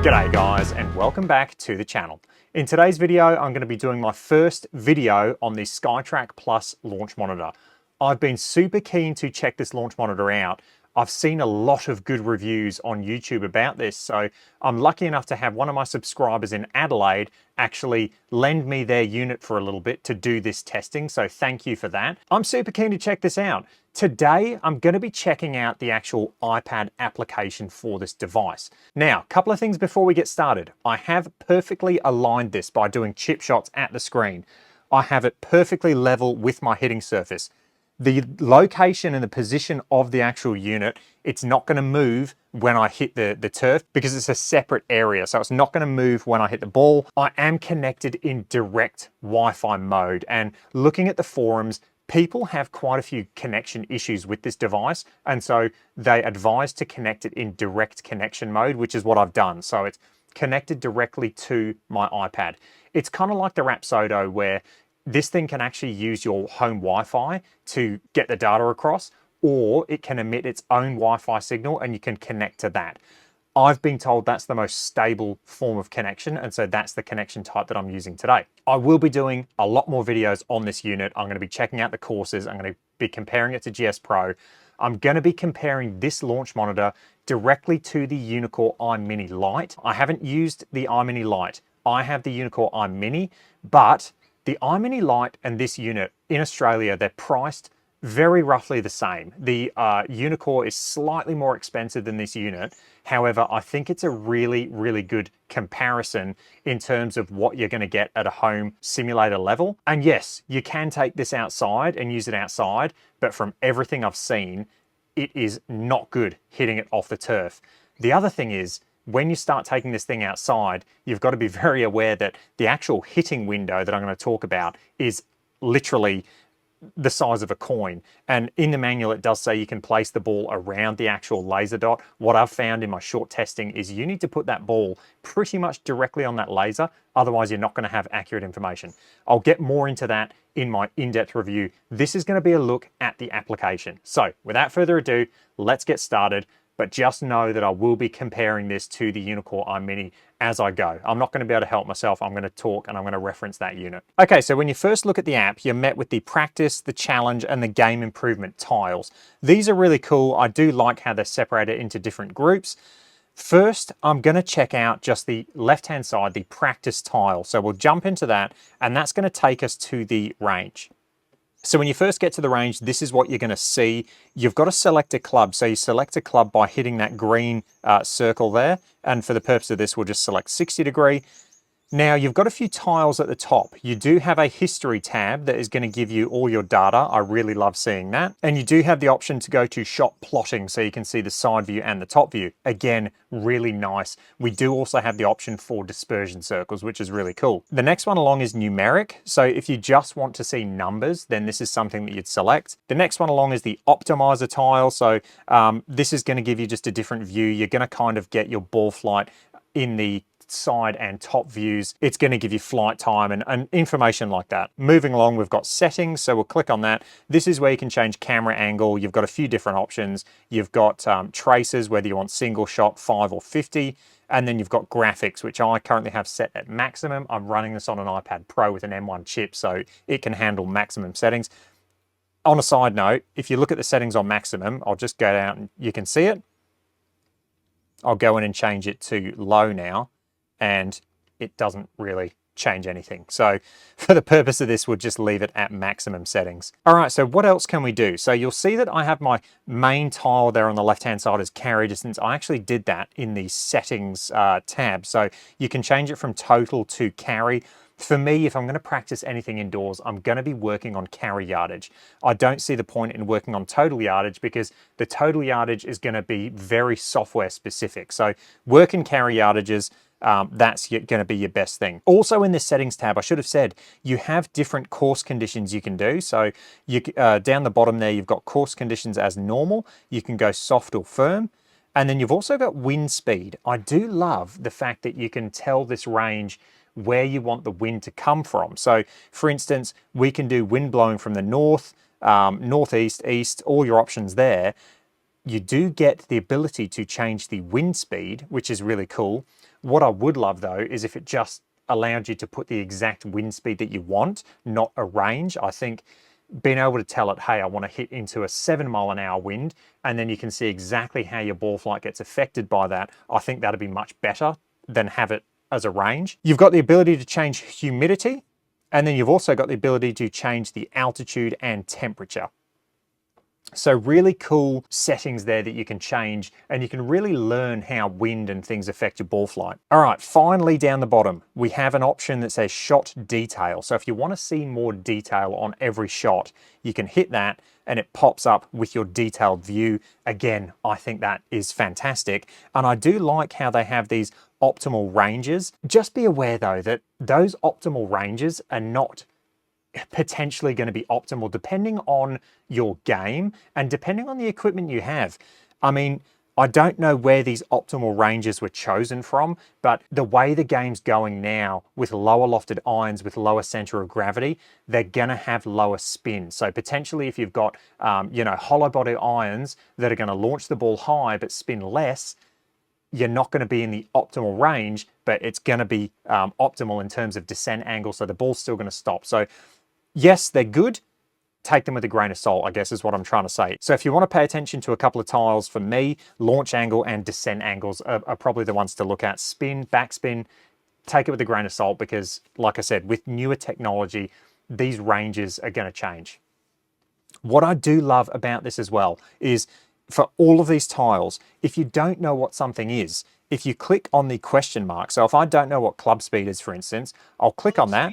G'day guys, and welcome back to the channel. In today's video, I'm going to be doing my first video on the Skytrak Plus launch monitor. I've been super keen to check this launch monitor out. I've seen a lot of good reviews on YouTube about this, so I'm lucky enough to have one of my subscribers in Adelaide actually lend me their unit for a little bit to do this testing, so thank you for that. I'm super keen to check this out. Today, I'm going to be checking out the actual iPad application for this device. Now, a couple of things before we get started. I have perfectly aligned this by doing chip shots at the screen. I have it perfectly level with my hitting surface. The location and the position of the actual unit, it's not going to move when I hit the turf because it's a separate area. So it's not going to move when I hit the ball. I am connected in direct Wi-Fi mode, and looking at the forums, people have quite a few connection issues with this device. And so they advise to connect it in direct connection mode, which is what I've done. So it's connected directly to my iPad. It's kind of like the Rapsodo where this thing can actually use your home Wi-Fi to get the data across, or it can emit its own Wi-Fi signal and you can connect to that. I've been told that's the most stable form of connection, and so that's the connection type that I'm using today. I will be doing a lot more videos on this unit. I'm going to be checking out the courses. I'm going to be comparing it to GS Pro. I'm going to be comparing this launch monitor directly to the Unicore iMini Lite. I haven't used the iMini Lite. I have the Unicore iMini, but the iMini Lite and this unit in Australia, they're priced very roughly the same. The Unicore is slightly more expensive than this unit. However, I think it's a really, really good comparison in terms of what you're going to get at a home simulator level. And yes, you can take this outside and use it outside, but from everything I've seen, it is not good hitting it off the turf. The other thing is, when you start taking this thing outside, you've got to be very aware that the actual hitting window that I'm going to talk about is literally the size of a coin. And in the manual, it does say you can place the ball around the actual laser dot. What I've found in my short testing is you need to put that ball pretty much directly on that laser. Otherwise, you're not going to have accurate information. I'll get more into that in my in-depth review. This is going to be a look at the application. So without further ado, let's get started. But just know that I will be comparing this to the Unicore iMini as I go. I'm not going to be able to help myself. I'm going to talk and I'm going to reference that unit. Okay, so when you first look at the app, you're met with the practice, the challenge, and the game improvement tiles. These are really cool. I do like how they're separated into different groups. First, I'm going to check out just the left-hand side, the practice tile. So we'll jump into that, and that's going to take us to the range. So when you first get to the range, this is what you're going to see. You've got to select a club. So you select a club by hitting that green circle there. And for the purpose of this, we'll just select 60 degree. Now you've got a few tiles at the top. You do have a history tab that is going to give you all your data. I really love seeing that. And you do have the option to go to shot plotting so you can see the side view and the top view. Again, really nice. We do also have the option for dispersion circles, which is really cool. The next one along is numeric. So if you just want to see numbers, then this is something that you'd select. The next one along is the optimizer tile. So this is going to give you just a different view. You're going to kind of get your ball flight in the side and top views. It's going to give you flight time and information like that. Moving along, we've got settings, so we'll click on that. This is where you can change camera angle. You've got a few different options. You've got traces, whether you want single shot, 5 or 50, and then you've got graphics, which I currently have set at maximum. I'm running this on an iPad Pro with an M1 chip, so it can handle maximum settings. On a side note, if you look at the settings on maximum, I'll just go down and you can see it. I'll go in and change it to low now, and it doesn't really change anything. So for the purpose of this, we'll just leave it at maximum settings. All right, so what else can we do? So you'll see that I have my main tile there on the left-hand side as carry distance. I actually did that in the settings tab. So you can change it from total to carry. For me, if I'm going to practice anything indoors, I'm going to be working on carry yardage. I don't see the point in working on total yardage because the total yardage is going to be very software specific. So work in carry yardages, that's going to be your best thing. Also in the settings tab, I should have said, you have different course conditions you can do. So you down the bottom there, you've got course conditions as normal. You can go soft or firm. And then you've also got wind speed. I do love the fact that you can tell this range where you want the wind to come from. So for instance, we can do wind blowing from the north, northeast, east, all your options there. You do get the ability to change the wind speed, which is really cool. What I would love though is if it just allowed you to put the exact wind speed that you want, not a range. I think being able to tell it, hey, I want to hit into a 7-mile-an-hour wind, and then you can see exactly how your ball flight gets affected by that, I think that'd be much better than have it as a range. You've got the ability to change humidity, and then you've also got the ability to change the altitude and temperature. So really cool settings there that you can change, and you can really learn how wind and things affect your ball flight. All right, finally down the bottom, we have an option that says shot detail. So if you want to see more detail on every shot, you can hit that and it pops up with your detailed view. Again, I think that is fantastic. And I do like how they have these optimal ranges. Just be aware though that those optimal ranges are not potentially going to be optimal depending on your game and depending on the equipment you have. I mean, I don't know where these optimal ranges were chosen from, but the way the game's going now with lower lofted irons, with lower center of gravity, they're gonna have lower spin. So potentially if you've got, hollow body irons that are gonna launch the ball high but spin less, you're not going to be in the optimal range, but it's going to be optimal in terms of descent angle. So the ball's still going to stop. So yes, they're good. Take them with a grain of salt, I guess is what I'm trying to say. So if you want to pay attention to a couple of tiles, for me, launch angle and descent angles are probably the ones to look at. Spin, backspin, take it with a grain of salt because, like I said, with newer technology, these ranges are going to change. What I do love about this as well is for all of these tiles, if you don't know what something is, if you click on the question mark, so if I don't know what club speed is, for instance, I'll click on that.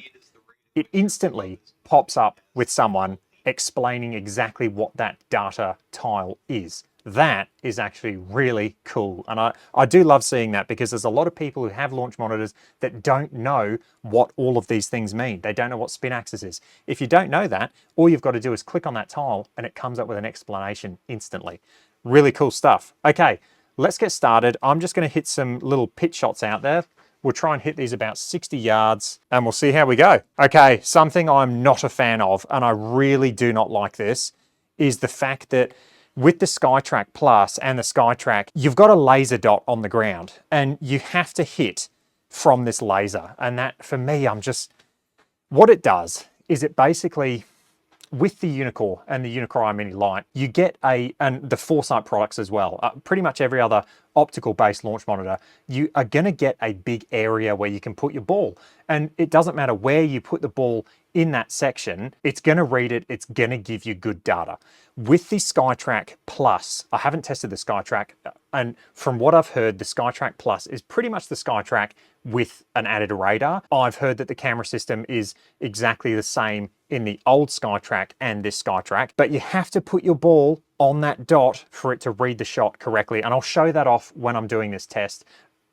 It instantly pops up with someone explaining exactly what that data tile is. That is actually really cool. And I do love seeing that because there's a lot of people who have launch monitors that don't know what all of these things mean. They don't know what spin axis is. If you don't know that, all you've got to do is click on that tile and it comes up with an explanation instantly. Really cool stuff. Okay, let's get started. I'm just going to hit some little pitch shots out there. We'll try and hit these about 60 yards and we'll see how we go. Okay, something I'm not a fan of, and I really do not like this, is the fact that with the Skytrak Plus and the Skytrak, you've got a laser dot on the ground and you have to hit from this laser. And that, for me, what it does is it basically, with the Unicore and the Unicore Mini Lite, you get and the Foresight products as well, pretty much every other optical based launch monitor, you are going to get a big area where you can put your ball. And it doesn't matter where you put the ball in that section, it's going to read it, it's going to give you good data. With the Skytrak Plus, I haven't tested the Skytrak, and from what I've heard, the Skytrak Plus is pretty much the Skytrak with an added radar. I've heard that the camera system is exactly the same in the old Skytrak and this Skytrak, but you have to put your ball on that dot for it to read the shot correctly. And I'll show that off when I'm doing this test.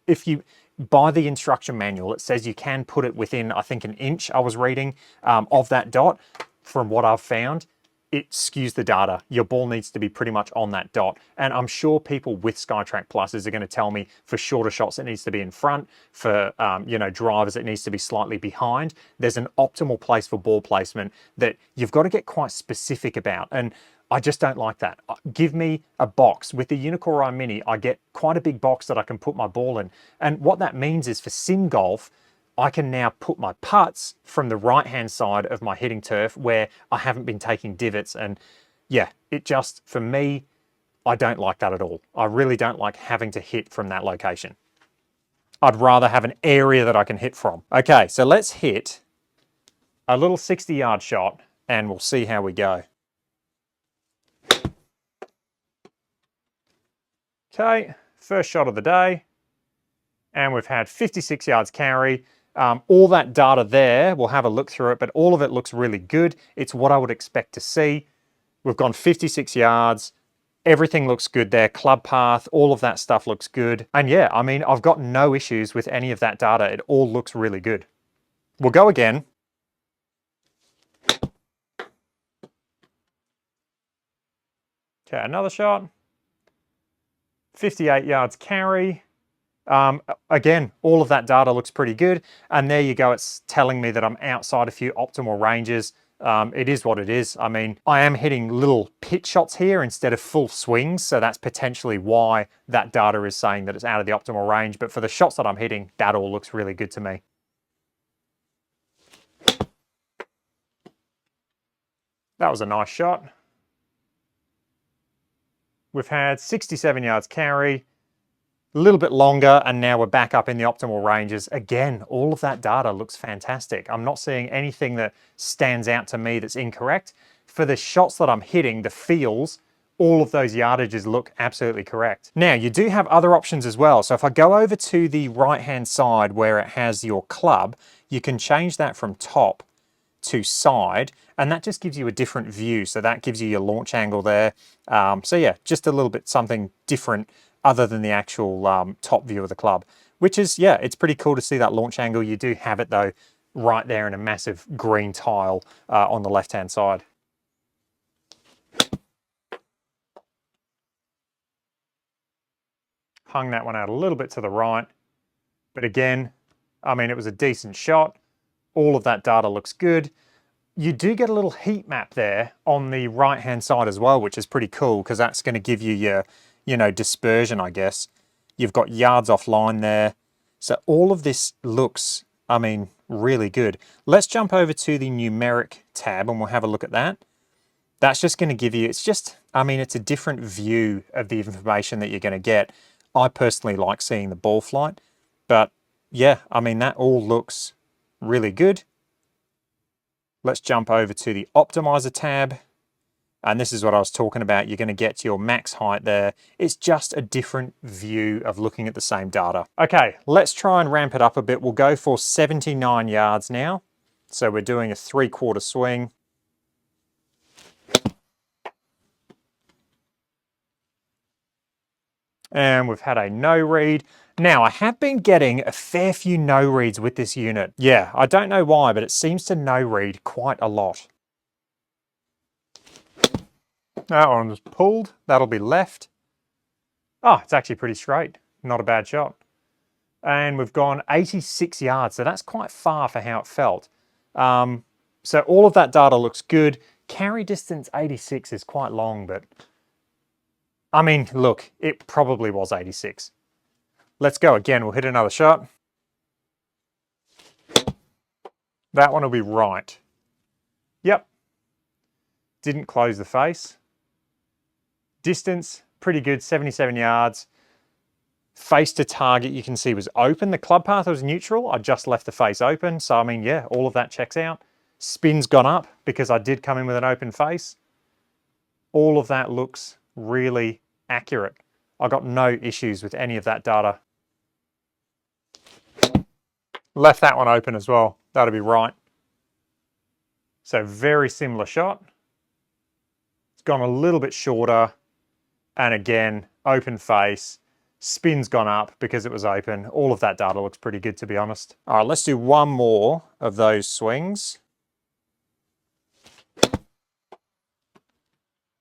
If you buy the instruction manual, it says you can put it within, I think, 1 inch, I was reading, of that dot. From what I've found, it skews the data. Your ball needs to be pretty much on that dot. And I'm sure people with Skytrak Pluses are going to tell me for shorter shots, it needs to be in front. For, drivers, it needs to be slightly behind. There's an optimal place for ball placement that you've got to get quite specific about. And I just don't like that. Give me a box. With the Unicore Mini, I get quite a big box that I can put my ball in. And what that means is for sim golf, I can now put my putts from the right-hand side of my hitting turf where I haven't been taking divots. And yeah, it just, for me, I don't like that at all. I really don't like having to hit from that location. I'd rather have an area that I can hit from. Okay, so let's hit a little 60-yard shot and we'll see how we go. Okay, first shot of the day, and we've had 56 yards carry. All that data there, we'll have a look through it, but all of it looks really good. It's what I would expect to see. We've gone 56 yards. Everything looks good there. Club path, all of that stuff looks good. And yeah, I mean, I've got no issues with any of that data. It all looks really good. We'll go again. Okay, another shot. 58 yards carry. Again, all of that data looks pretty good. And there you go. It's telling me that I'm outside a few optimal ranges. it is what it is. I mean, I am hitting little pitch shots here instead of full swings, so that's potentially why that data is saying that it's out of the optimal range. But for the shots that I'm hitting, that all looks really good to me. That was a nice shot. We've had 67 yards carry, a little bit longer, and now we're back up in the optimal ranges. Again, all of that data looks fantastic. I'm not seeing anything that stands out to me that's incorrect. For the shots that I'm hitting, the feels, all of those yardages look absolutely correct. Now, you do have other options as well. So if I go over to the right-hand side where it has your club, you can change that from top to side, and that just gives you a different view. So that gives you your launch angle there. So yeah, just a little bit something different other than the actual top view of the club, which is, yeah, it's pretty cool to see that launch angle. You do have it though right there in a massive green tile on the left-hand side. Hung that one out a little bit to the right, but again, I mean, it was a decent shot. All of that data looks good. You do get a little heat map there on the right-hand side as well, which is pretty cool because that's going to give you your, you know, dispersion, I guess. You've got yards offline there. So all of this looks, I mean, really good. Let's jump over to the numeric tab and we'll have a look at that. That's just going to give you, it's just, I mean, it's a different view of the information that you're going to get. I personally like seeing the ball flight, but yeah, I mean, that all looks really good. Let's jump over to the optimizer tab. And this is what I was talking about. You're going to get your max height there. It's just a different view of looking at the same data. Okay, let's try and ramp it up a bit. We'll go for 79 yards now. So we're doing a 3/4 swing. And we've had a no read. Now, I have been getting a fair few no reads with this unit. Yeah, I don't know why, but it seems to no read quite a lot. That one was pulled. That'll be left. Oh, it's actually pretty straight. Not a bad shot. And we've gone 86 yards, so that's quite far for how it felt. So all of that data looks good. Carry distance 86 is quite long, but I mean, look, it probably was 86. Let's go again. We'll hit another shot. That one will be right. Yep. Didn't close the face. Distance, pretty good, 77 yards. Face to target, you can see was open. The club path was neutral. I just left the face open. So, I mean, yeah, all of that checks out. Spin's gone up because I did come in with an open face. All of that looks really accurate. I got no issues with any of that data. Left that one open as well. That'll be right. So very similar shot. It's gone a little bit shorter. And again, open face. Spin's gone up because it was open. All of that data looks pretty good, to be honest. All right, let's do one more of those swings.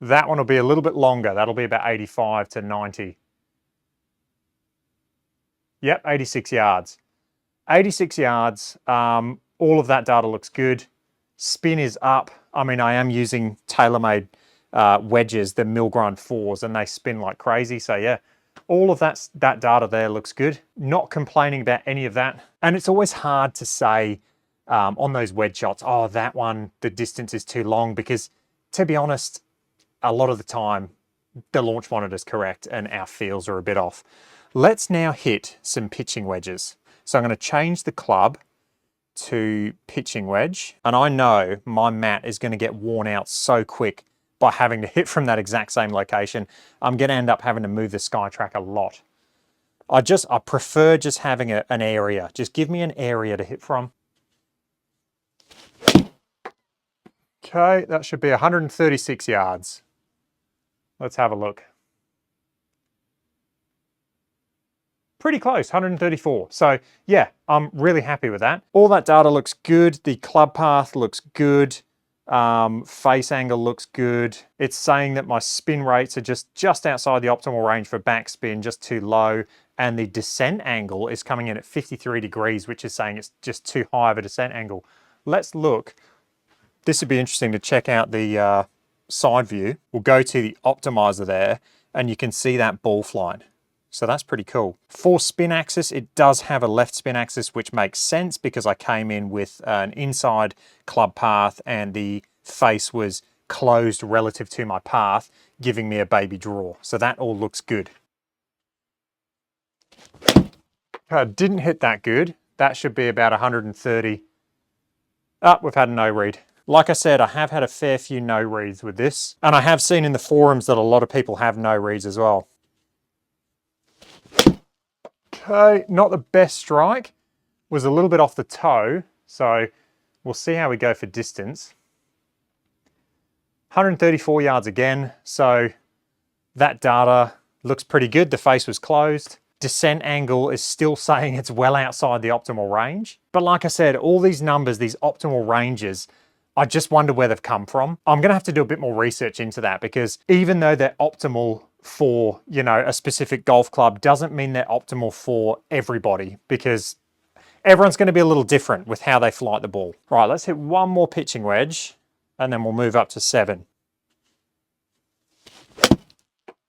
That one will be a little bit longer. That'll be about 85 to 90. Yep, 86 yards. 86 yards. All of that data looks good. Spin is up. I mean, I am using TaylorMade wedges, the mill grind 4s, and they spin like crazy. So yeah, all of that data there looks good. Not complaining about any of that. And it's always hard to say on those wedge shots, oh, that one, the distance is too long, because to be honest, a lot of the time, the launch monitor is correct and our feels are a bit off. Let's now hit some pitching wedges. So I'm going to change the club to pitching wedge. And I know my mat is going to get worn out so quick by having to hit from that exact same location. I'm going to end up having to move the Skytrak a lot. I prefer just having an area. Just give me an area to hit from. Okay, that should be 136 yards. Let's have a look. Pretty close, 134. So yeah, I'm really happy with that. All that data looks good. The club path looks good. Face angle looks good. It's saying that my spin rates are just outside the optimal range for backspin, just too low. And the descent angle is coming in at 53 degrees, which is saying it's just too high of a descent angle. Let's look This would be interesting to check out the side view. We'll go to the optimizer there and you can see that ball flight. So that's pretty cool. For spin axis, it does have a left spin axis, which makes sense because I came in with an inside club path and the face was closed relative to my path, giving me a baby draw. So that all looks good. Didn't hit that good. That should be about 130. We've had a no read. Like I said, I have had a fair few no reads with this, and I have seen in the forums that a lot of people have no reads as well. Okay, not the best strike. Was a little bit off the toe, so we'll see how we go for distance. 134 yards again, so that data looks pretty good. The face was closed. Descent angle is still saying it's well outside the optimal range. But like I said, all these numbers, these optimal ranges, I just wonder where they've come from. I'm gonna have to do a bit more research into that because even though they're optimal for, you know, a specific golf club, doesn't mean they're optimal for everybody because everyone's gonna be a little different with how they flight the ball. All right, let's hit one more pitching wedge and then we'll move up to 7.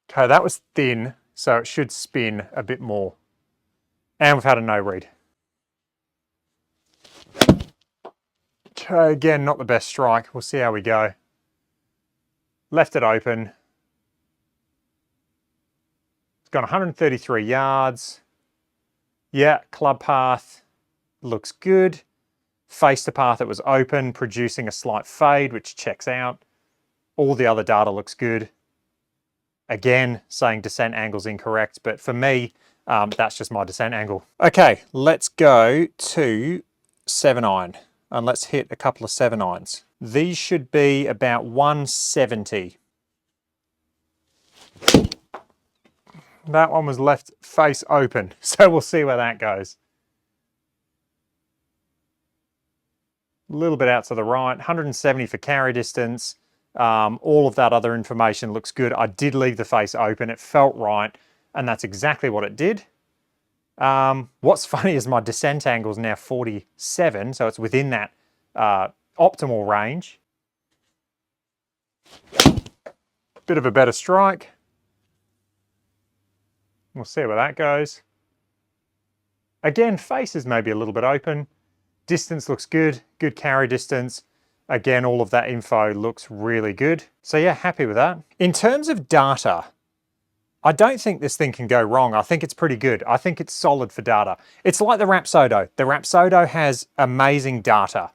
Okay, that was thin, so it should spin a bit more. And we've had a no read. Okay, again, not the best strike. We'll see how we go. Left it open. It's gone 133 yards. Yeah, club path looks good. Faced the path that was open, producing a slight fade, which checks out. All the other data looks good. Again, saying descent angle's incorrect, but for me, that's just my descent angle. Okay, let's go to 7-iron and let's hit a couple of 7-irons. These should be about 170. That one was left face open, so we'll see where that goes. A little bit out to the right, 170 for carry distance. All of that other information looks good. I did leave the face open, it felt right, and that's exactly what it did. What's funny is my descent angle is now 47, so it's within that optimal range. Bit of a better strike. We'll see where that goes. Again, face is maybe a little bit open. Distance looks good, good carry distance. Again, all of that info looks really good. So yeah, happy with that. In terms of data, I don't think this thing can go wrong. I think it's pretty good. I think it's solid for data. It's like the Rapsodo. The Rapsodo has amazing data.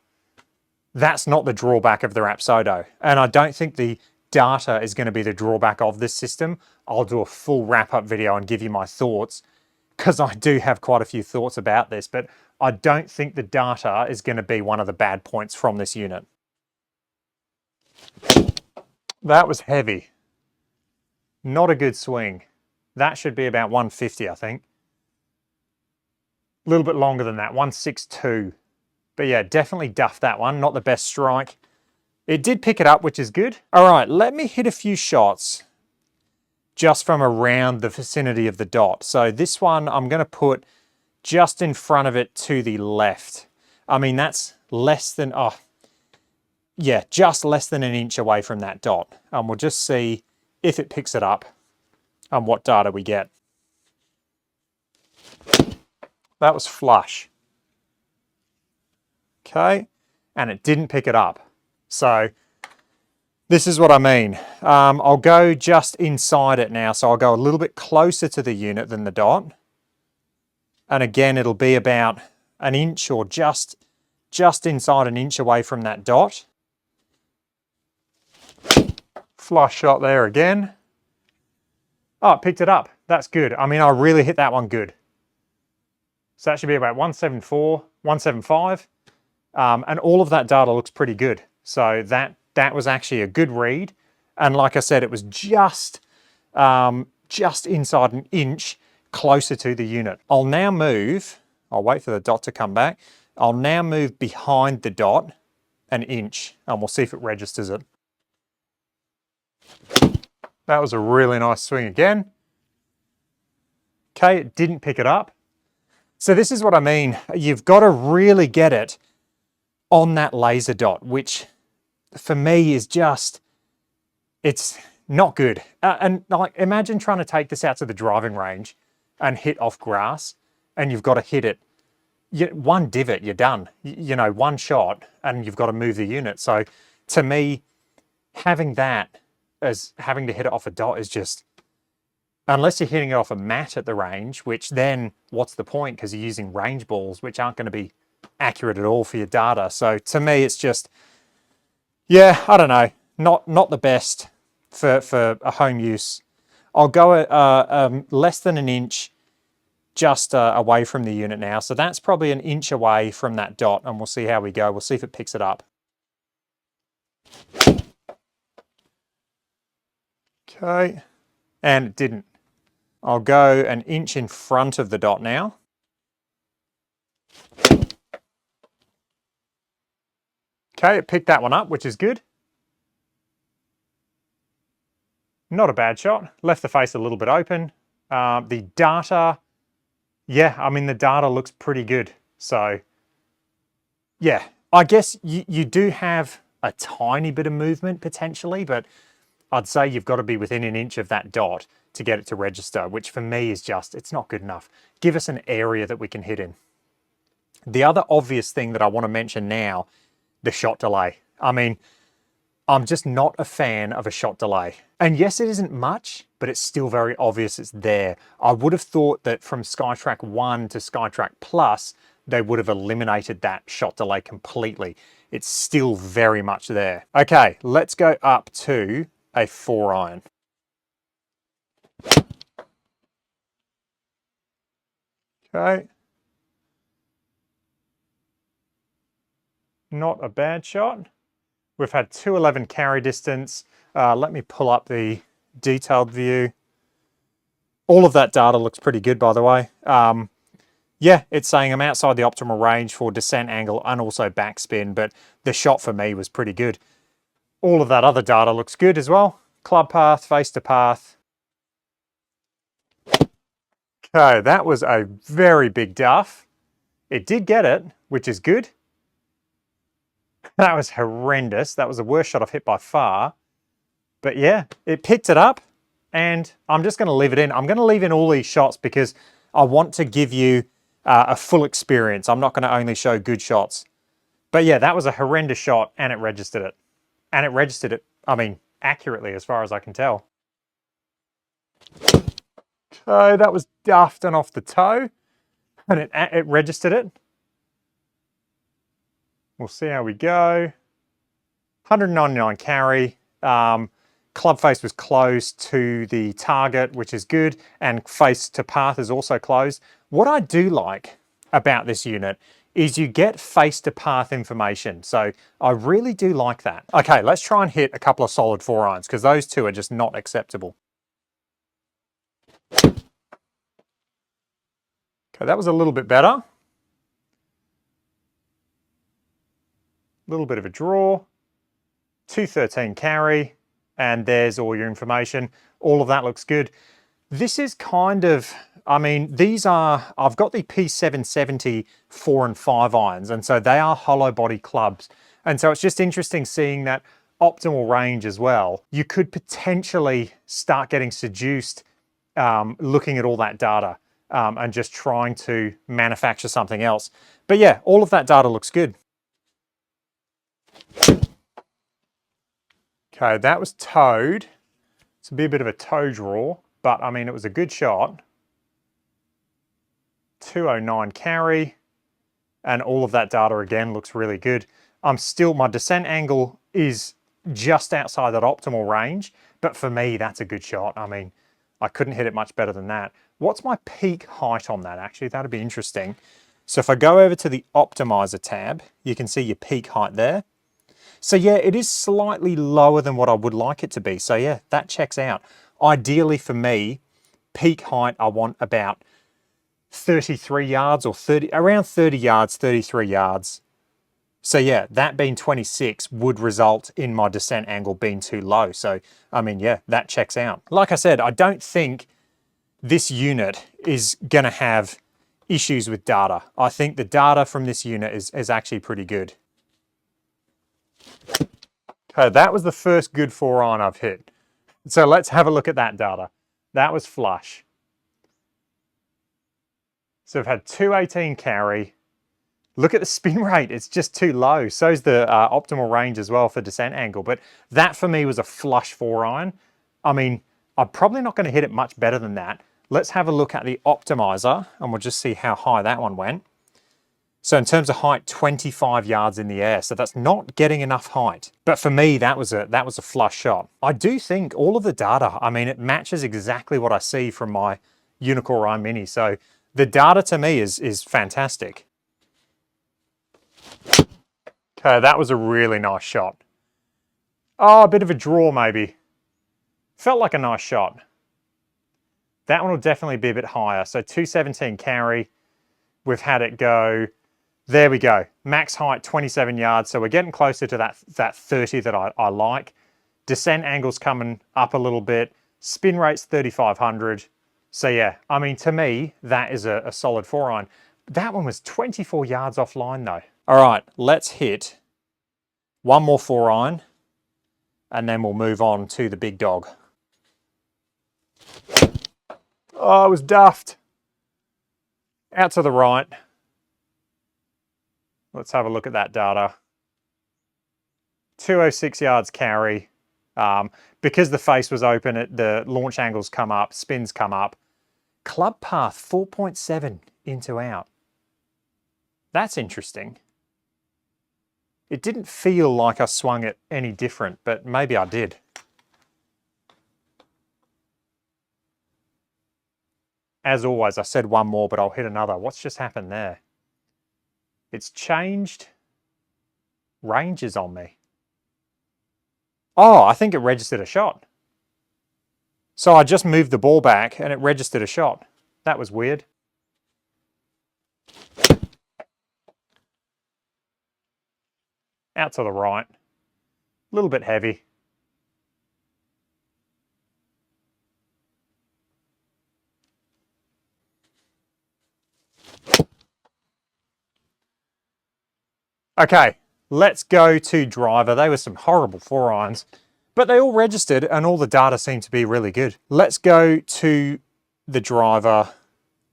That's not the drawback of the Rapsodo. And I don't think the data is going to be the drawback of this system. I'll do a full wrap-up video and give you my thoughts because I do have quite a few thoughts about this, but I don't think the data is going to be one of the bad points from this unit. That was heavy. Not a good swing. That should be about 150, I think. A little bit longer than that, 162. But yeah, definitely duffed that one. Not the best strike. It did pick it up, which is good. All right, let me hit a few shots just from around the vicinity of the dot. So this one I'm going to put just in front of it to the left. I mean, that's less than, yeah, just less than an inch away from that dot. And we'll just see if it picks it up and what data we get. That was flush. Okay, and it didn't pick it up. So this is what I mean. I'll go just inside it now. So I'll go a little bit closer to the unit than the dot. And again, it'll be about an inch or just inside an inch away from that dot. Flush shot there again. Oh, it picked it up. That's good. I mean, I really hit that one good. So that should be about 174, 175. And all of that data looks pretty good. So that was actually a good read. And like I said, it was just inside an inch closer to the unit. I'll now move, I'll wait for the dot to come back. I'll now move behind the dot an inch and we'll see if it registers it. That was a really nice swing again. Okay, it didn't pick it up. So this is what I mean. You've got to really get it on that laser dot, which for me is just, it's not good. And like, imagine trying to take this out to the driving range and hit off grass, and you've got to hit it. One divot, you're done. You know, one shot, and you've got to move the unit. So to me, having that as having to hit it off a dot is just, unless you're hitting it off a mat at the range, which then what's the point? Because you're using range balls, which aren't going to be accurate at all for your data. So to me, it's just, yeah, I don't know, not the best for a home use. I'll go at less than an inch just away from the unit now. So that's probably an inch away from that dot, and we'll see how we go. We'll see if it picks it up. Okay, and it didn't. I'll go an inch in front of the dot now. Okay, it picked that one up, which is good. Not a bad shot. Left the face a little bit open. The data, yeah, I mean, the data looks pretty good. So, yeah, I guess you do have a tiny bit of movement potentially, but I'd say you've got to be within an inch of that dot to get it to register, which for me is just, it's not good enough. Give us an area that we can hit in. The other obvious thing that I want to mention now, the shot delay. I mean, I'm just not a fan of a shot delay. And yes, it isn't much, but it's still very obvious it's there. I would have thought that from Skytrak 1 to Skytrak Plus, they would have eliminated that shot delay completely. It's still very much there. Okay, let's go up to a 4-iron. Okay. Not a bad shot. We've had 211 carry distance. Let me pull up the detailed view. All of that data looks pretty good, by the way. Yeah, it's saying I'm outside the optimal range for descent angle and also backspin, but the shot for me was pretty good. All of that other data looks good as well. Club path, face to path. Okay, that was a very big duff. It did get it, which is good. That was horrendous. That was the worst shot I've hit by far. But yeah, it picked it up, and I'm just going to leave it in. I'm going to leave in all these shots because I want to give you a full experience. I'm not going to only show good shots. But yeah, that was a horrendous shot, and it registered it. And it registered it, I mean, accurately as far as I can tell. So that was duffed and off the toe, and it registered it. We'll see how we go. 199 carry. Club face was closed to the target, which is good, and face to path is also closed. What I do like about this unit is you get face to path information. So I really do like that. Okay, let's try and hit a couple of solid 4-irons because those two are just not acceptable. Okay, that was a little bit better. Little bit of a draw, 213 carry, and there's all your information. All of that looks good. This is kind of, I mean, these are, I've got the P770 4 and 5 irons, and so they are hollow body clubs. And so it's just interesting seeing that optimal range as well. You could potentially start getting seduced looking at all that data and just trying to manufacture something else. But yeah, all of that data looks good. Okay, that was towed. It's a bit of a toe draw, but I mean, it was a good shot. 209 carry, and all of that data again looks really good. My descent angle is just outside that optimal range, but for me, that's a good shot. I mean, I couldn't hit it much better than that. What's my peak height on that? Actually, that'd be interesting. So if I go over to the optimizer tab, you can see your peak height there. So yeah, it is slightly lower than what I would like it to be. So yeah, that checks out. Ideally for me, peak height, I want about 33 yards or around 30 yards, 33 yards. So yeah, that being 26 would result in my descent angle being too low. So, I mean, yeah, that checks out. Like I said, I don't think this unit is gonna have issues with data. I think the data from this unit is actually pretty good. Okay, that was the first good 4-iron I've hit. So let's have a look at that data. That was flush. So I've had 218 carry. Look at the spin rate, it's just too low. So's the optimal range as well for descent angle. But that for me was a flush 4-iron. I mean, I'm probably not gonna hit it much better than that. Let's have a look at the optimizer and we'll just see how high that one went. So in terms of height, 25 yards in the air. So that's not getting enough height. But for me, that was a flush shot. I do think all of the data, I mean, it matches exactly what I see from my Unicore Eye Mini. So the data to me is fantastic. Okay, that was a really nice shot. Oh, a bit of a draw maybe. Felt like a nice shot. That one will definitely be a bit higher. So 217 carry. We've had it go. There we go. Max height 27 yards. So we're getting closer to that 30 that I like. Descent angle's coming up a little bit. Spin rate's 3,500. So yeah, I mean, to me, that is a solid 4-iron. That one was 24 yards offline though. All right, let's hit one more 4-iron and then we'll move on to the big dog. Oh, it was duffed. Out to the right. Let's have a look at that data. 206 yards carry. Because the face was open, the launch angles come up, spins come up. Club path 4.7 into out. That's interesting. It didn't feel like I swung it any different, but maybe I did. As always, I said one more, but I'll hit another. What's just happened there? It's changed ranges on me. Oh, I think it registered a shot. So I just moved the ball back and it registered a shot. That was weird. Out to the right. A little bit heavy. Okay, let's go to driver. They were some horrible 4-irons, but they all registered and all the data seemed to be really good. Let's go to the driver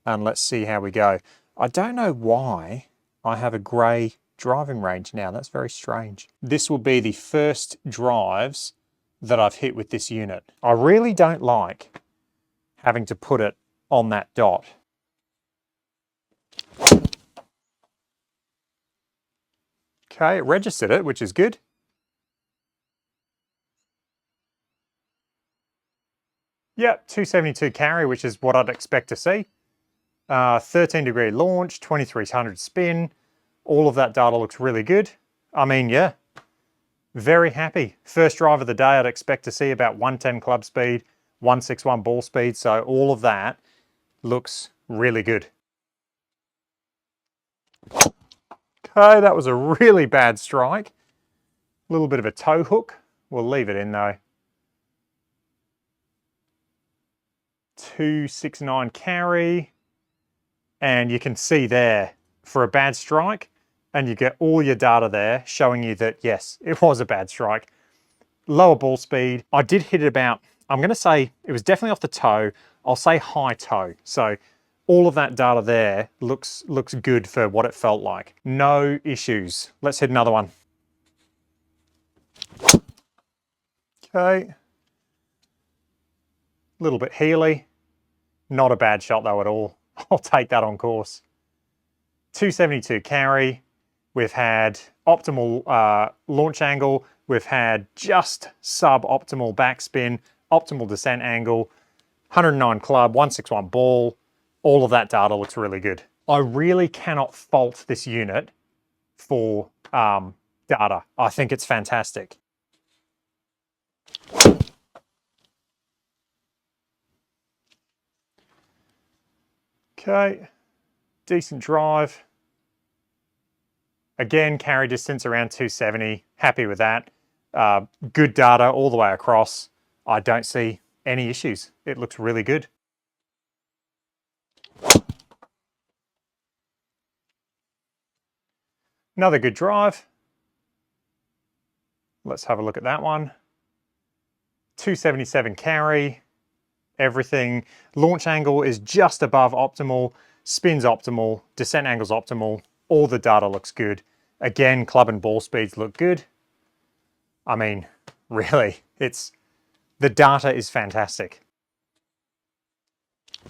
and let's see how we go. I don't know why I have a grey driving range now. That's very strange. This will be the first drives that I've hit with this unit. I really don't like having to put it on that dot. Okay, it registered it, which is good. Yep, 272 carry, which is what I'd expect to see. 13-degree launch, 2300 spin. All of that data looks really good. I mean, yeah, very happy. First drive of the day, I'd expect to see about 110 club speed, 161 ball speed. So all of that looks really good. Okay, that was a really bad strike. A little bit of a toe hook. We'll leave it in though. 269 carry. And you can see there for a bad strike, and you get all your data there showing you that, yes, it was a bad strike. Lower ball speed. I did hit it about, I'm going to say it was definitely off the toe. I'll say high toe. So all of that data there looks good for what it felt like. No issues. Let's hit another one. Okay. A little bit heely. Not a bad shot though at all. I'll take that on course. 272 carry. We've had optimal launch angle. We've had just sub-optimal backspin, optimal descent angle, 109 club, 161 ball. All of that data looks really good. I really cannot fault this unit for data. I think it's fantastic. Okay, decent drive. Again, carry distance around 270, happy with that. Good data all the way across. I don't see any issues. It looks really good. Another good drive. Let's have a look at that one. 277 carry, everything. Launch angle is just above optimal, spin's optimal, descent angle's optimal, all the data looks good. Again, club and ball speeds look good. I mean, really, the data is fantastic.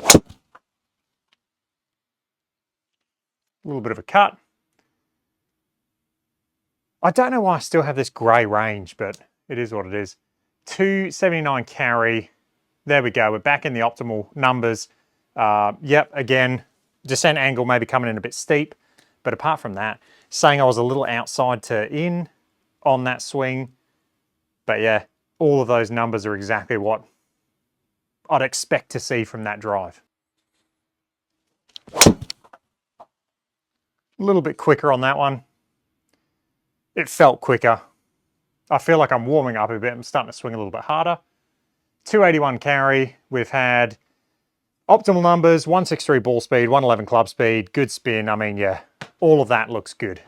A little bit of a cut. I don't know why I still have this gray range, but it is what it is. 279 carry. There we go. We're back in the optimal numbers. Yep, again, descent angle maybe coming in a bit steep, but apart from that, saying I was a little outside to in on that swing. But yeah, all of those numbers are exactly what I'd expect to see from that drive. A little bit quicker on that one. It felt quicker. I feel like I'm warming up a bit. I'm starting to swing a little bit harder. 281 carry. We've had optimal numbers, 163 ball speed, 111 club speed, good spin. I mean, yeah, all of that looks good.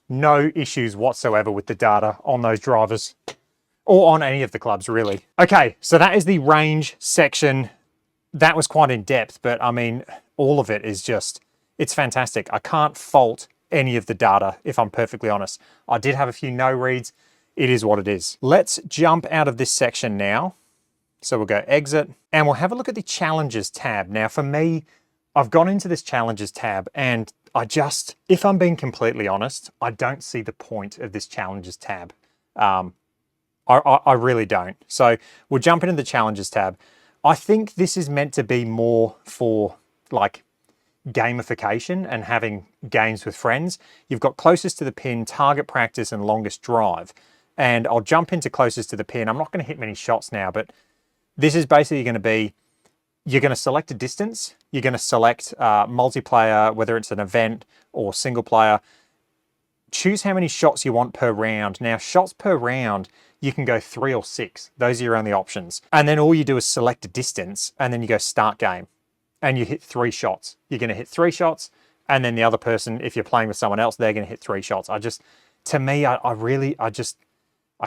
No issues whatsoever with the data on those drivers or on any of the clubs, really. Okay, so that is the range section. That was quite in depth, but I mean, all of it is just, it's fantastic. I can't fault any of the data, if I'm perfectly honest. I did have a few no reads. It is what it is. Let's jump out of this section now. So we'll go exit and we'll have a look at the challenges tab. Now for me, I've gone into this challenges tab and I just, if I'm being completely honest, I don't see the point of this challenges tab. I really don't. So we'll jump into the challenges tab. I think this is meant to be more for like gamification and having games with friends. You've got closest to the pin, target practice, and longest drive. And I'll jump into closest to the pin. I'm not going to hit many shots now, but this is basically going to be, you're going to select a distance. You're going to select multiplayer, whether it's an event or single player. Choose how many shots you want per round. Now, shots per round, you can go 3 or 6. Those are your only options. And then all you do is select a distance and then you go start game and you hit 3 shots. You're going to hit 3 shots and then the other person, if you're playing with someone else, they're going to hit 3 shots. To me, I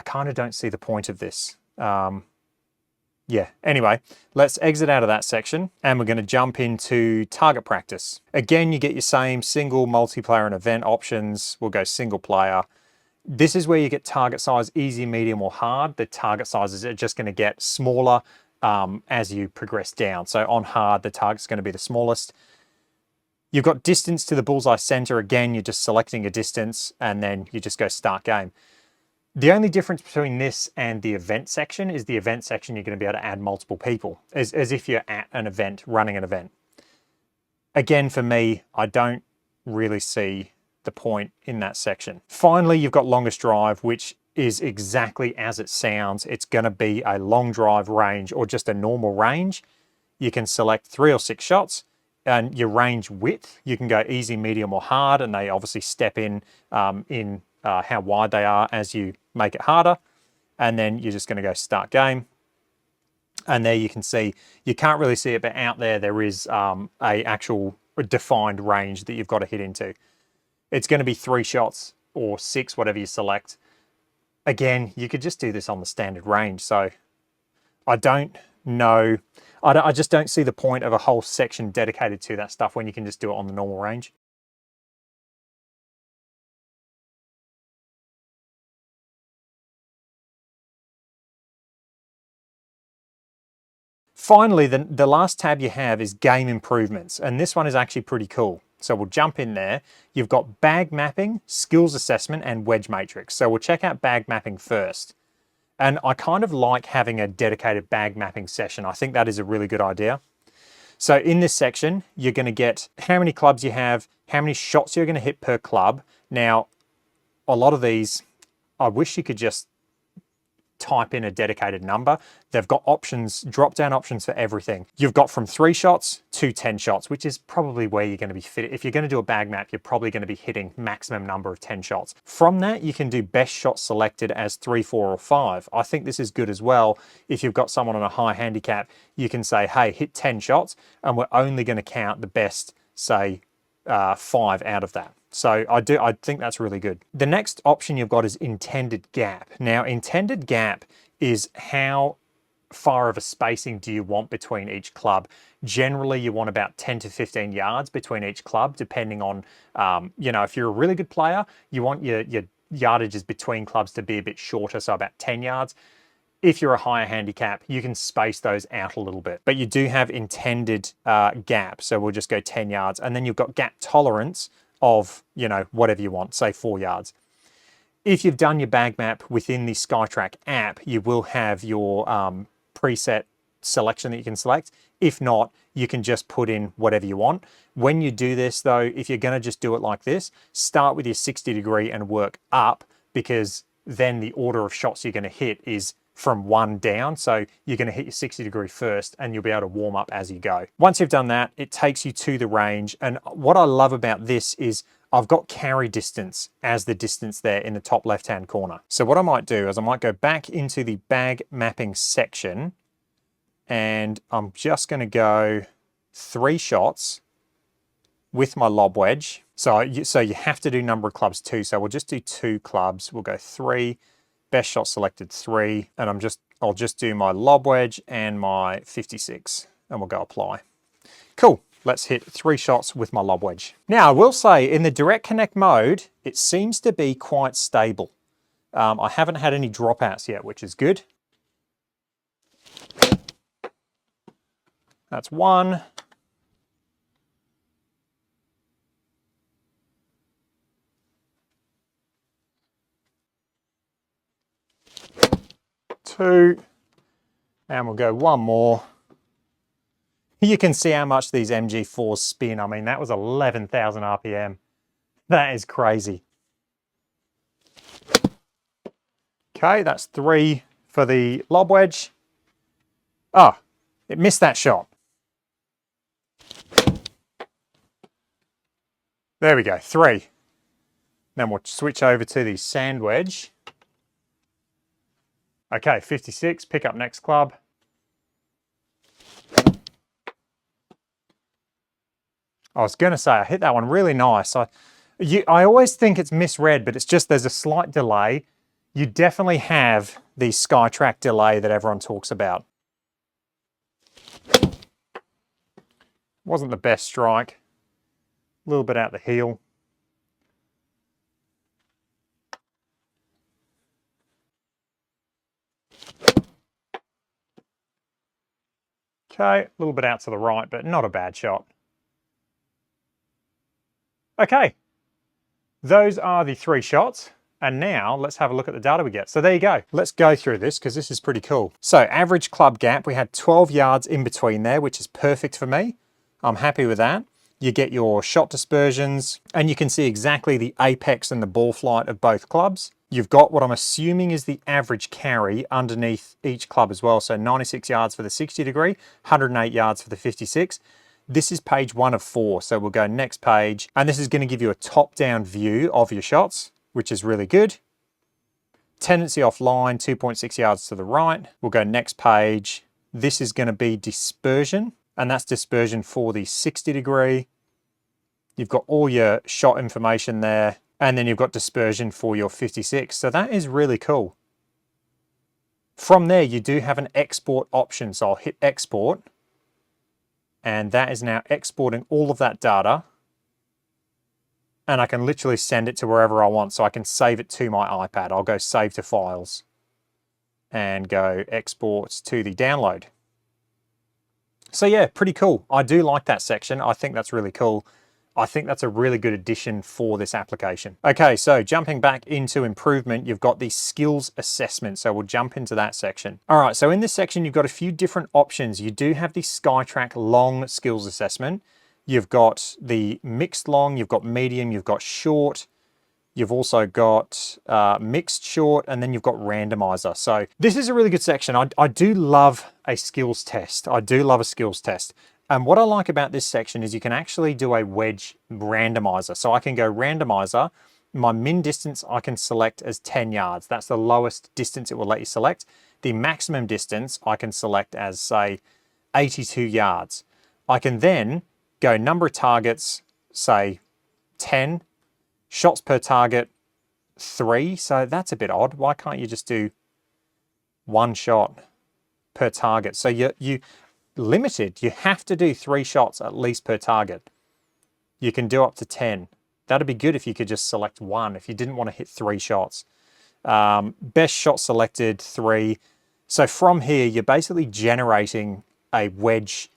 kind of don't see the point of this. Yeah, anyway, let's exit out of that section and we're going to jump into target practice. Again, you get your same single, multiplayer, and event options. We'll go single player. This is where you get target size, easy, medium, or hard. The target sizes are just going to get smaller as you progress down. So on hard, the target's going to be the smallest. You've got distance to the bullseye center. Again, you're just selecting a distance and then you just go start game. The only difference between this and the event section is the event section you're going to be able to add multiple people, as if you're at an event, running an event. Again, for me, I don't really see the point in that section. Finally, you've got longest drive, which is exactly as it sounds. It's going to be a long drive range or just a normal range. You can select 3 or 6 shots and your range width, you can go easy, medium, or hard, and they obviously step in how wide they are as you make it harder. And then you're just going to go start game. And there you can see, you can't really see it, but out there is a actual defined range that you've got to hit into. It's going to be 3 shots or 6, whatever you select. Again, you could just do this on the standard range. So I don't know. I just don't see the point of a whole section dedicated to that stuff when you can just do it on the normal range. Finally, the last tab you have is game improvements, and this one is actually pretty cool. So we'll jump in there. You've got bag mapping, skills assessment, and wedge matrix. So we'll check out bag mapping first. And I kind of like having a dedicated bag mapping session. I think that is a really good idea. So in this section, you're going to get how many clubs you have, how many shots you're going to hit per club. Now, a lot of these, I wish you could just type in a dedicated number. They've got options, drop-down options for everything. You've got from 3 shots to 10 shots, which is probably where you're going to be fit. If you're going to do a bag map, you're probably going to be hitting maximum number of 10 shots. From that, you can do best shots selected as 3, 4, or 5. I think this is good as well. If you've got someone on a high handicap, you can say, hey, hit 10 shots, and we're only going to count the best, say, 5 out of that. So I think that's really good. The next option you've got is intended gap. Now, intended gap is how far of a spacing do you want between each club. Generally, you want about 10 to 15 yards between each club, depending on, if you're a really good player, you want your yardages between clubs to be a bit shorter, so about 10 yards. If you're a higher handicap, you can space those out a little bit. But you do have intended gap, so we'll just go 10 yards. And then you've got gap tolerance of, whatever you want, say 4 yards. If you've done your bag map within the Skytrak app, you will have your preset selection that you can select. If not, you can just put in whatever you want. When you do this though, if you're going to just do it like this, start with your 60 degree and work up, because then the order of shots you're going to hit is from 1 down. So you're going to hit your 60 degree first and you'll be able to warm up as you go. Once you've done that, it takes you to the range. And what I love about this is I've got carry distance as the distance there in the top left-hand corner. So what I might do is I might go back into the bag mapping section, and I'm just going to go 3 shots with my lob wedge. So you have to do number of clubs too. So we'll just do 2 clubs. We'll go 3, best shot selected 3, and I'll just do my lob wedge and my 56, and we'll go apply. Cool. Let's hit 3 shots with my lob wedge. Now, I will say in the direct connect mode, it seems to be quite stable. I haven't had any dropouts yet, which is good. That's 1. Two, and we'll go 1 more. You can see how much these MG4s spin. I mean, that was 11,000 RPM. That is crazy. Okay, that's 3 for the lob wedge. Oh, it missed that shot. There we go, 3. Then we'll switch over to the sand wedge. Okay, 56, pick up next club. I was going to say, I hit that one really nice. I always think it's misread, but it's just there's a slight delay. You definitely have the Skytrak delay that everyone talks about. Wasn't the best strike. A little bit out the heel. Okay, a little bit out to the right, but not a bad shot. Okay, those are the 3 shots. And now let's have a look at the data we get. So there you go. Let's go through this because this is pretty cool. So average club gap, we had 12 yards in between there, which is perfect for me. I'm happy with that. You get your shot dispersions and you can see exactly the apex and the ball flight of both clubs. You've got what I'm assuming is the average carry underneath each club as well. So 96 yards for the 60 degree, 108 yards for the 56. This is page 1 of 4. So we'll go next page, and this is going to give you a top-down view of your shots, which is really good. Tendency offline, 2.6 yards to the right. We'll go next page. This is going to be dispersion, and that's dispersion for the 60 degree. You've got all your shot information there, and then you've got dispersion for your 56. So that is really cool. From there, you do have an export option. So I'll hit export, and that is now exporting all of that data. And I can literally send it to wherever I want. So I can save it to my iPad. I'll go save to files and go export to the download. So yeah, pretty cool. I do like that section. I think that's really cool. I think that's a really good addition for this application. Okay, so jumping back into improvement, you've got the skills assessment. So we'll jump into that section. All right, so in this section, you've got a few different options. You do have the Skytrak long skills assessment. You've got the mixed long, you've got medium, you've got short. You've also got mixed short, and then you've got randomizer. So this is a really good section. I do love a skills test. I do love a skills test. And what I like about this section is you can actually do a wedge randomizer. So I can go randomizer. My min distance I can select as 10 yards. That's the lowest distance it will let you select. The maximum distance I can select as, say, 82 yards. I can then go number of targets, say 10, Shots per target, 3. So that's a bit odd. Why can't you just do 1 shot per target? So you limited. You have to do 3 shots at least per target. You can do up to 10. That'd be good if you could just select 1 if you didn't want to hit 3 shots. Best shot selected, 3. So from here, you're basically generating a wedge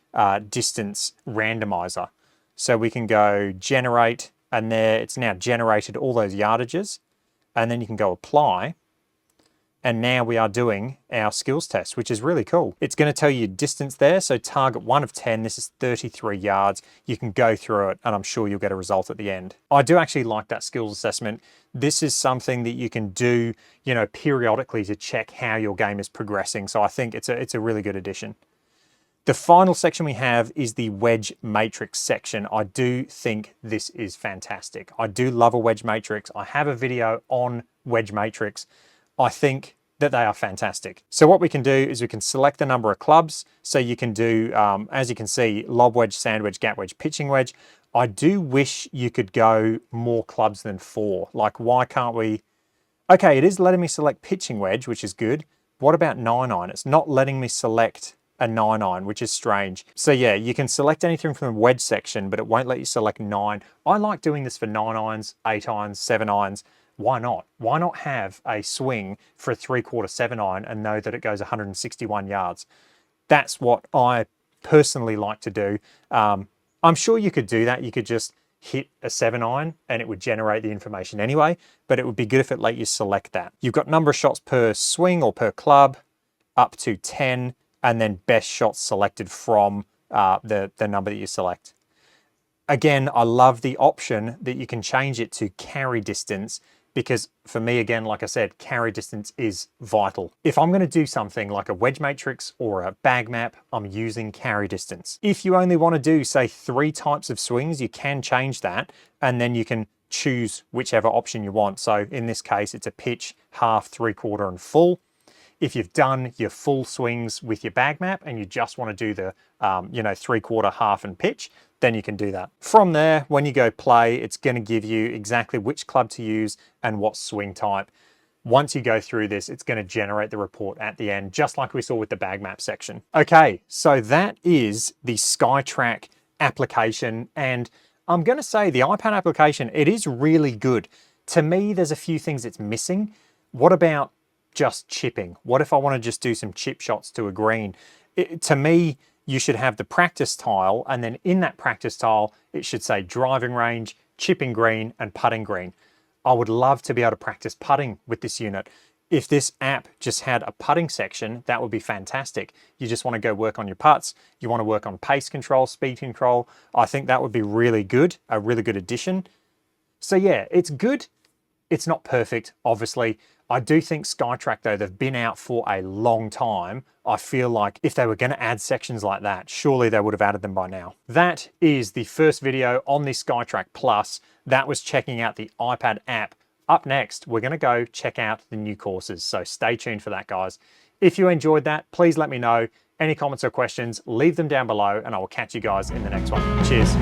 distance randomizer. So we can go generate, and there it's now generated all those yardages. And then you can go apply. And now we are doing our skills test, which is really cool. It's going to tell you distance there. So target 1 of 10, this is 33 yards. You can go through it and I'm sure you'll get a result at the end. I do actually like that skills assessment. This is something that you can do, periodically to check how your game is progressing. So I think it's a really good addition. The final section we have is the wedge matrix section. I do think this is fantastic. I do love a wedge matrix. I have a video on wedge matrix. I think that they are fantastic. So what we can do is we can select the number of clubs. So you can do, as you can see, lob wedge, sand wedge, gap wedge, pitching wedge. I do wish you could go more clubs than 4. Like, why can't we? Okay, it is letting me select pitching wedge, which is good. What about 9-iron? It's not letting me select a 9-iron, which is strange. So yeah, you can select anything from the wedge section, but it won't let you select 9. I like doing this for 9-irons, 8-irons, 7-irons. Why not? Why not have a swing for a 3/4 7-iron and know that it goes 161 yards? That's what I personally like to do. I'm sure you could do that. You could just hit a 7-iron and it would generate the information anyway, but it would be good if it let you select that. You've got number of shots per swing or per club, up to 10, and then best shots selected from the number that you select. Again, I love the option that you can change it to carry distance, because for me, again, like I said, carry distance is vital. If I'm going to do something like a wedge matrix or a bag map, I'm using carry distance. If you only want to do, say, 3 types of swings, you can change that, and then you can choose whichever option you want. So in this case, it's a pitch, half, 3/4, and full. If you've done your full swings with your bag map and you just want to do the 3/4, half, and pitch, then you can do that. From there, when you go play, it's going to give you exactly which club to use and what swing type. Once you go through this, it's going to generate the report at the end, just like we saw with the bag map section. Okay, so that is the Skytrak application. And I'm going to say the iPad application, it is really good. To me, there's a few things it's missing. What about just chipping? What if I want to just do some chip shots to a green? To me, you should have the practice tile, and then in that practice tile, it should say driving range, chipping green, and putting green. I would love to be able to practice putting with this unit. If this app just had a putting section, that would be fantastic. You just want to go work on your putts, you want to work on pace control, speed control. I think that would be really good, a really good addition. So yeah, it's good. It's not perfect, obviously. I do think Skytrak, though, they've been out for a long time. I feel like if they were going to add sections like that, surely they would have added them by now. That is the first video on the Skytrak Plus. That was checking out the iPad app. Up next, we're going to go check out the new courses. So stay tuned for that, guys. If you enjoyed that, please let me know. Any comments or questions, leave them down below, and I will catch you guys in the next one. Cheers.